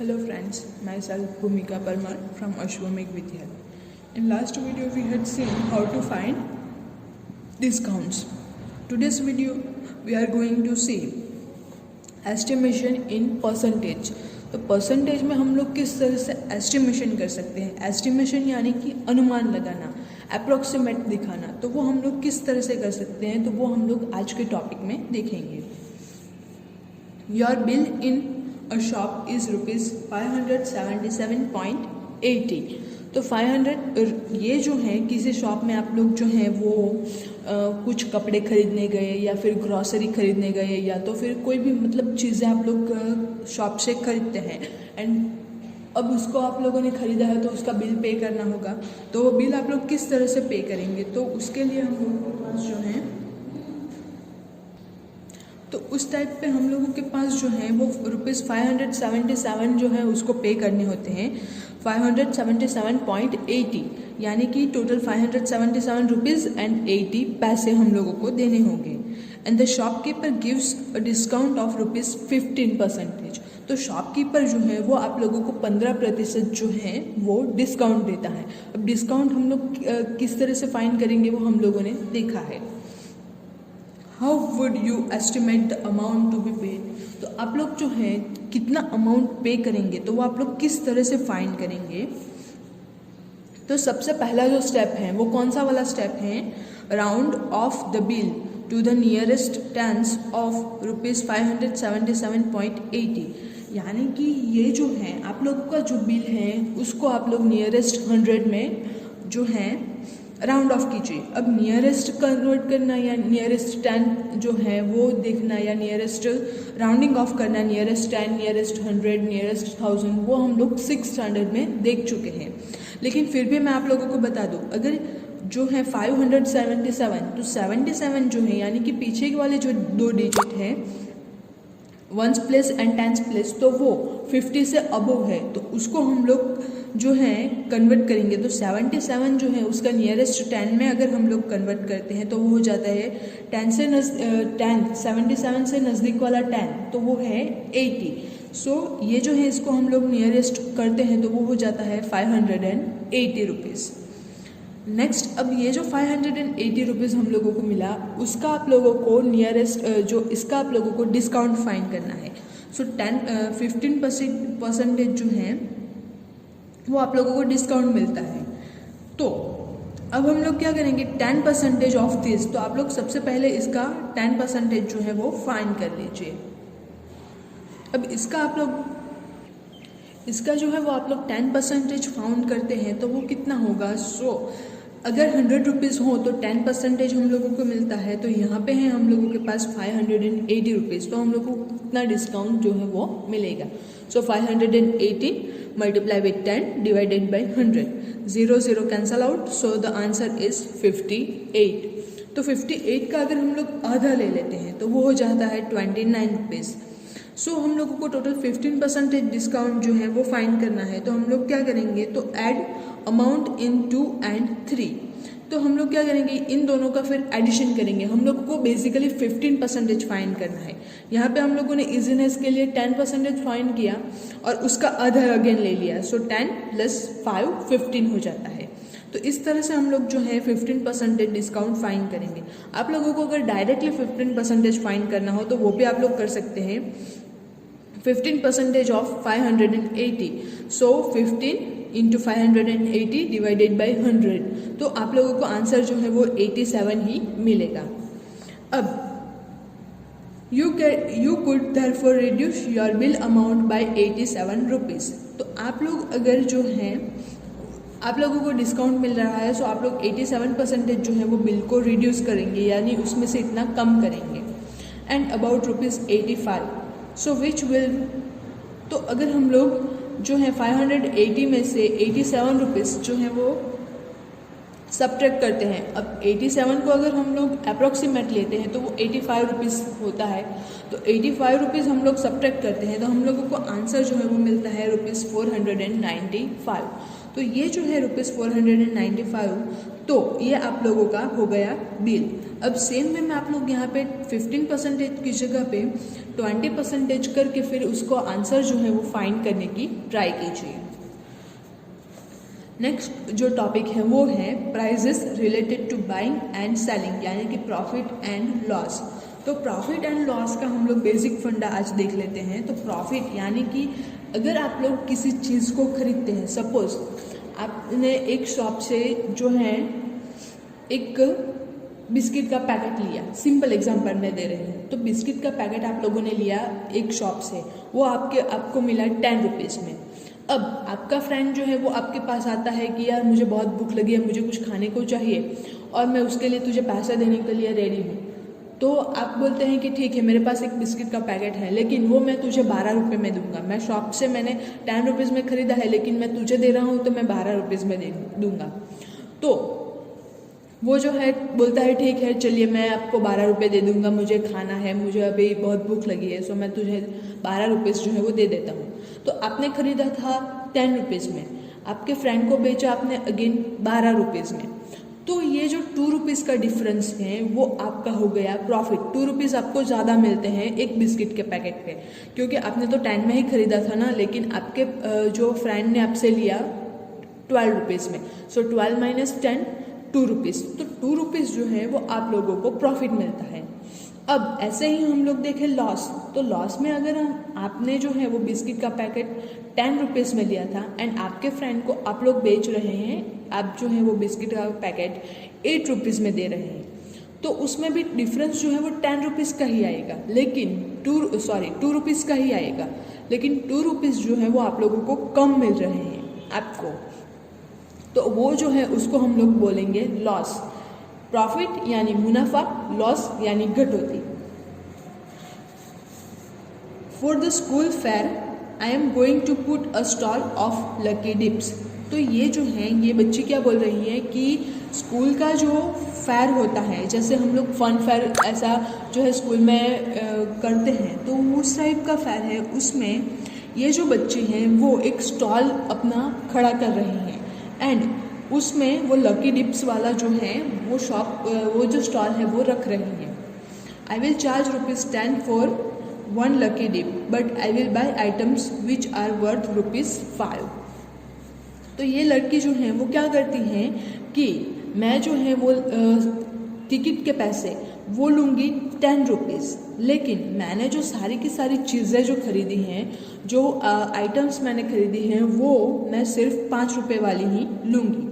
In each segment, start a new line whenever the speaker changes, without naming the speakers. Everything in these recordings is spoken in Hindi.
Hello friends, myself Bhumika Parmar from Ashwamekh Vidyalaya. In last video we had seen how to find discounts. Today's video we are going to see estimation in percentage. तो परसेंटेज में हम लोग किस तरह से एस्टिमेशन कर सकते हैं। एस्टिमेशन यानी कि अनुमान लगाना, अप्रोक्सीमेट दिखाना, तो वो हम लोग किस तरह से कर सकते हैं, तो वो हम लोग आज के टॉपिक में देखेंगे। Your bill in a shop is ₹577.80। तो 500 ये जो है किसी शॉप में आप लोग जो है वो कुछ कपड़े खरीदने गए या फिर ग्रॉसरी खरीदने गए या तो फिर कोई भी मतलब चीज़ें आप लोग शॉप से खरीदते हैं एंड अब उसको आप लोगों ने ख़रीदा है तो उसका बिल पे करना होगा। तो वो बिल आप लोग किस तरह से पे करेंगे, तो उसके लिए हम लोगों के पास जो है तो उस टाइप पे हम लोगों के पास जो है वो ₹577 जो है उसको पे करने होते हैं। 577.80 यानी कि टोटल ₹577.80 हम लोगों को देने होंगे। And the shopkeeper gives a discount of ₹15%। तो शॉपकीपर जो है वो आप लोगों को 15% जो है वो डिस्काउंट देता है। अब डिस्काउंट हम लोग किस तरह से फाइंड करेंगे वो हम लोगों ने देखा है। How would you estimate the amount to be paid. तो आप लोग जो है कितना अमाउंट पे करेंगे तो वो आप लोग किस तरह से फाइंड करेंगे। तो सबसे पहला जो स्टेप है वो कौन सा वाला स्टेप है, round off the bill to the nearest tens of ₹577.80। यानी कि ये जो है आप लोगों का जो बिल है उसको आप लोग नियरेस्ट 100 में जो है राउंड ऑफ कीजिए। अब नियरेस्ट कन्वर्ट करना या नियरेस्ट 10 जो है वो देखना या नियरेस्ट राउंडिंग ऑफ करना, नियरेस्ट 10, नियरेस्ट 100, नियरेस्ट 1000 वो हम लोग 6 स्टैंडर्ड में देख चुके हैं। लेकिन फिर भी मैं आप लोगों को बता दूं, अगर जो है 577 तो 77 जो है यानी कि पीछे वाले जो 2 डिजिट है ones place and tens place तो वो 50 से अबव है तो उसको हम लोग जो है कन्वर्ट करेंगे। तो 77 जो है उसका नियरेस्ट 10 में अगर हम लोग कन्वर्ट करते हैं तो वो हो जाता है 77 से नज़दीक वाला 10 तो वो है 80। सो ये जो है इसको हम लोग नियरेस्ट करते हैं तो वो हो जाता है ₹580। नेक्स्ट अब ये जो ₹580 हम लोगों को मिला उसका आप लोगों को नियरेस्ट जो इसका आप लोगों को डिस्काउंट फाइंड करना है। सो 15% जो है वो आप लोगों को डिस्काउंट मिलता है। तो अब हम लोग क्या करेंगे, 10% ऑफ दिस। तो आप लोग सबसे पहले इसका 10% जो है वो फाइंड कर लीजिए। अब इसका आप लोग इसका जो है वो आप लोग 10% फाउंड करते हैं तो वो कितना होगा। सो अगर ₹100 हो तो 10% हम लोगों को मिलता है। तो यहाँ पे है हम लोगों के पास ₹580 तो हम लोग को कितना डिस्काउंट जो है वो मिलेगा। सो 580 multiply with 10 divided by 100, 0 cancel out, so the answer is 58। तो 58 का अगर हम लोग आधा ले लेते हैं तो वो हो जाता है ₹29। सो हम लोगों को टोटल 15% डिस्काउंट जो है वो फाइंड करना है। तो हम लोग क्या करेंगे, तो ऐड अमाउंट इन 2 and 3। तो हम लोग क्या करेंगे, इन दोनों का फिर एडिशन करेंगे। हम लोगों को बेसिकली 15% फाइंड करना है। यहाँ पे हम लोगों ने इजीनेस के लिए 10% फाइंड किया और उसका आधा अगेन ले लिया। सो 10 + 5 15 हो जाता है। तो इस तरह से हम लोग जो है 15% डिस्काउंट फाइंड करेंगे। आप लोगों को अगर डायरेक्टली 15% फाइंड करना हो तो वो भी आप लोग कर सकते हैं। 15% ऑफ 580, सो 15 × 580 डिवाइडेड बाई 100। तो आप लोगों को आंसर जो है वो 87 ही मिलेगा। अब you could therefore reduce your bill amount by ₹87। तो आप लोग अगर जो है आप लोगों को डिस्काउंट मिल रहा है सो आप लोग 87% जो है वो बिल को रिड्यूस करेंगे यानी उसमें से इतना कम करेंगे। And about ₹85 so which will. तो अगर हम लोग जो है 580 में से ₹87 जो है वो सब्ट्रैक्ट करते हैं। अब 87 को अगर हम लोग अप्रॉक्सीमेट लेते हैं तो वो ₹85 होता है। तो ₹85 हम लोग सब्ट्रैक्ट करते हैं तो हम लोगों को आंसर जो है वो मिलता है ₹495। तो ये जो है ₹495, तो ये आप लोगों का हो गया बिल। अब सेम वे में आप लोग यहाँ पे 15% की जगह पे 20% करके फिर उसको आंसर जो है वो फाइंड करने की ट्राई कीजिए। नेक्स्ट जो टॉपिक है वो है prices related to buying and selling, यानी कि प्रॉफिट एंड लॉस। तो प्रॉफिट एंड लॉस का हम लोग बेसिक फंडा आज देख लेते हैं। तो प्रॉफिट यानी कि अगर आप लोग किसी चीज़ को खरीदते हैं, सपोज आपने एक शॉप से जो है एक बिस्किट का पैकेट लिया, सिंपल एग्जांपल में दे रहे हैं, तो बिस्किट का पैकेट आप लोगों ने लिया एक शॉप से, वो आपको मिला 10 रुपीज़ में। अब आपका फ्रेंड जो है वो आपके पास आता है कि यार मुझे बहुत भूख लगी है, मुझे कुछ खाने को चाहिए और मैं उसके लिए तुझे पैसा देने के लिए रेडी हूँ। तो आप बोलते हैं कि ठीक है मेरे पास एक बिस्किट का पैकेट है, लेकिन वो मैं तुझे 12 रुपये में दूंगा। मैं शॉप से मैंने 10 रुपीज़ में ख़रीदा है, लेकिन मैं तुझे दे रहा हूँ तो मैं 12 रुपीज़ में दूंगा। तो वो जो है बोलता है ठीक है चलिए मैं आपको 12 रुपये दे दूंगा, मुझे खाना है, मुझे अभी बहुत भूख लगी है, सो मैं तुझे 12 रुपीज़ जो है वो दे देता हूँ। तो आपने ख़रीदा था 10 रुपीज़ में, आपके फ्रेंड को बेचा आपने अगेन 12 रुपीज़ में। तो ये जो 2 रुपीज़ का डिफरेंस है वो आपका हो गया प्रॉफिट। 2 रुपीज़ आपको ज़्यादा मिलते हैं एक बिस्किट के पैकेट पे, क्योंकि आपने तो 10 में ही ख़रीदा था ना, लेकिन आपके जो फ्रेंड ने आपसे लिया 12 रुपीज़ में। सो 12 माइनस 10 2 रुपीज़। तो 2 रुपीज़ जो है वो आप लोगों को प्रॉफिट मिलता है। अब ऐसे ही हम लोग देखें लॉस, तो लॉस में अगर आपने जो है वो बिस्किट का पैकेट 10 रुपीज़ में लिया था एंड आपके फ्रेंड को आप लोग बेच रहे हैं, आप जो है वो बिस्किट का पैकेट 8 रुपीज़ में दे रहे हैं, तो उसमें भी डिफरेंस जो है वो 10 रुपीज़ का ही आएगा, लेकिन 2 रुपीज़ का ही आएगा, लेकिन 2 रुपीज़ जो है वो आप लोगों को कम मिल रहे हैं आपको। तो वो जो है उसको हम लोग बोलेंगे लॉस। प्रॉफिट यानी मुनाफा, लॉस यानी घटोती। For the school fair I am going to put a stall of lucky dips. तो ये जो है ये बच्ची क्या बोल रही है कि स्कूल का जो फेयर होता है, जैसे हम लोग फन फेयर ऐसा जो है स्कूल में करते हैं, तो उस टाइप का फेयर है, उसमें ये जो बच्ची हैं वो एक स्टॉल अपना खड़ा कर रही हैं एंड उसमें वो लकी डिप्स वाला जो है वो जो स्टॉल है वो रख रही है। I will charge ₹10 for 1 lucky dip but I will buy items which are worth ₹5। तो ये लड़की जो है वो क्या करती हैं कि मैं जो है वो टिकट के पैसे वो लूँगी 10 रुपीज़, लेकिन मैंने जो सारी की सारी चीज़ें जो खरीदी हैं, जो आइटम्स मैंने खरीदी हैं, वो मैं सिर्फ 5 रुपये वाली ही लूँगी।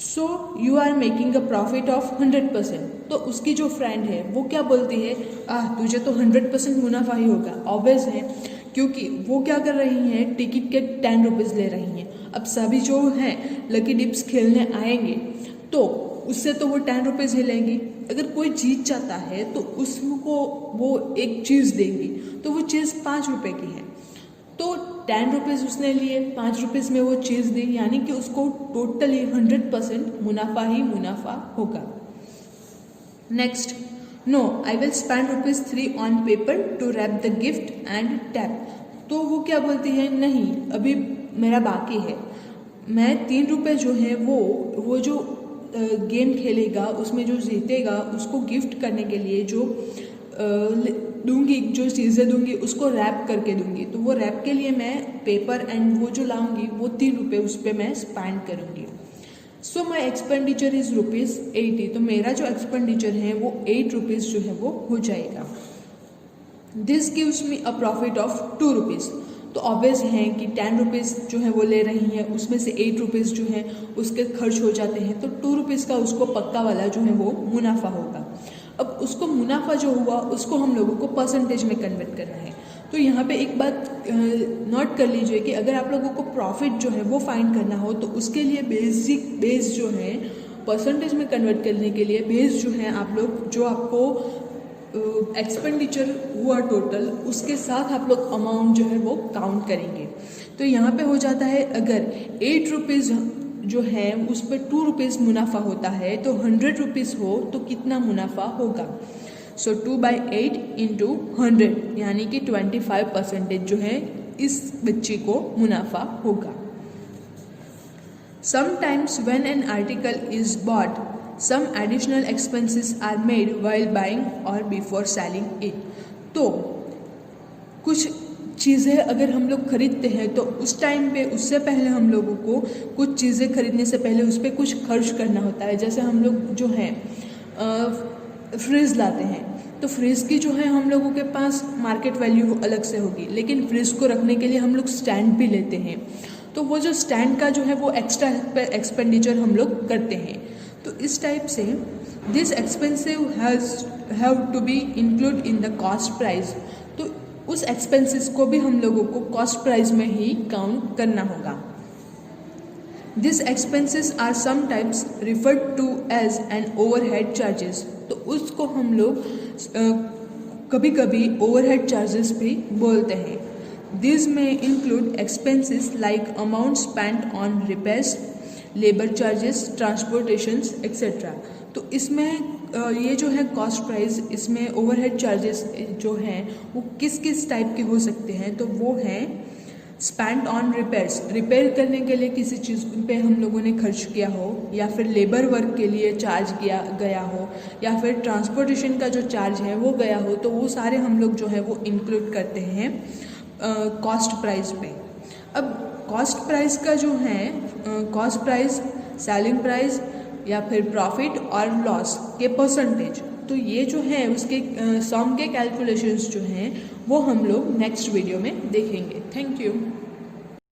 So you are making a profit of 100%। तो उसकी जो फ्रेंड है वो क्या बोलती है, तुझे तो 100% मुनाफा ही होगा। ऑब्वियस है, क्योंकि वो क्या कर रही हैं, टिकट के 10 रुपीज़ ले रही हैं। अब सभी जो हैं लकी डिप्स खेलने आएंगे तो उससे तो वो 10 रुपीज़ ही लेंगी। अगर कोई जीत जाता है तो उसको वो एक चीज़ देंगी, तो वो चीज़ 5 रुपये की है, तो 10 रुपीज़ उसने लिए, 5 रुपीज़ में वो चीज़ दी, यानी कि उसको टोटली 100% मुनाफा ही मुनाफा होगा। Next, no I will spend ₹3 on paper to wrap the gift and tape. तो वो क्या बोलती है, नहीं अभी मेरा बाकी है, मैं 3 रुपये जो है वो जो गेम खेलेगा उसमें जो जीतेगा उसको गिफ्ट करने के लिए जो दूंगी, जो चीज़ें दूंगी उसको रैप करके दूंगी। तो वो रैप के लिए मैं पेपर एंड वो जो लाऊंगी वो 3 रुपये उस पर मैं स्पेंड करूंगी। सो माई एक्सपेंडिचर इज़ ₹80। तो मेरा जो एक्सपेंडिचर है वो 8 रुपीज़ जो है वो हो जाएगा। This gives me a profit of 2 rupees. तो ऑब्वियस है कि 10 रुपीज़ जो है वो ले रही हैं, उसमें से 8 रुपीज़ जो है उसके खर्च हो जाते हैं, तो 2 रुपीज़ का उसको पक्का वाला जो है वो मुनाफा होगा। अब उसको मुनाफा जो हुआ उसको हम लोगों को परसेंटेज में कन्वर्ट करना है। तो यहाँ पे एक बात नोट कर लीजिए कि अगर आप लोगों को प्रॉफिट जो है वो फाइंड करना हो तो उसके लिए बेस जो है परसेंटेज में कन्वर्ट करने के लिए बेस जो है आप लोग जो आपको एक्सपेंडिचर हुआ टोटल उसके साथ आप लोग अमाउंट जो है वो काउंट करेंगे। तो यहाँ पे हो जाता है अगर 8 रुपीज़ जो है उस पर 2 रुपीज़ मुनाफा होता है तो 100 रुपीज़ हो तो कितना मुनाफा होगा। सो 2/8 इंटू 100 यानी कि 25% जो है इस बच्ची को मुनाफा होगा। Sometimes when an article is bought, some additional expenses are made while buying or before selling it. तो कुछ चीज़ें अगर हम लोग खरीदते हैं तो उस टाइम पे उससे पहले हम लोगों को कुछ चीज़ें खरीदने से पहले उस पर कुछ खर्च करना होता है। जैसे हम लोग जो है फ्रिज लाते हैं तो फ्रिज की जो है हम लोगों के पास मार्केट वैल्यू अलग से होगी, लेकिन फ्रिज को रखने के लिए हम लोग स्टैंड भी लेते हैं, तो वो जो स्टैंड का जो है वो एक्स्ट्रा एक्सपेंडिचर हम लोग करते हैं। तो इस टाइप से this expensive have to be include in the cost price. तो उस एक्सपेंसेस को भी हम लोगों को कॉस्ट प्राइस में ही काउंट करना होगा। This expenses are sometimes referred to as an overhead charges. तो उसको हम लोग कभी कभी ओवरहेड चार्जेस भी बोलते हैं। दिस में include expenses like amount spent on repairs, labour charges, transportations etcetera. तो इसमें ये जो है कॉस्ट प्राइस, इसमें ओवरहेड चार्जेस जो हैं वो किस किस टाइप के हो सकते हैं, तो वो हैं स्पेंट ऑन रिपेयर्स, रिपेयर करने के लिए किसी चीज़ पे हम लोगों ने खर्च किया हो, या फिर लेबर वर्क के लिए चार्ज किया गया हो, या फिर ट्रांसपोर्टेशन का जो चार्ज है वो गया हो, तो वो सारे हम लोग जो है वो इंक्लूड करते हैं कॉस्ट प्राइस पे। अब कॉस्ट प्राइस का जो है कॉस्ट प्राइस, सेलिंग प्राइस या फिर प्रॉफिट और लॉस के परसेंटेज, तो ये जो है उसके सम के कैलकुलेशंस जो हैं वो हम लोग नेक्स्ट वीडियो में देखेंगे। Thank you.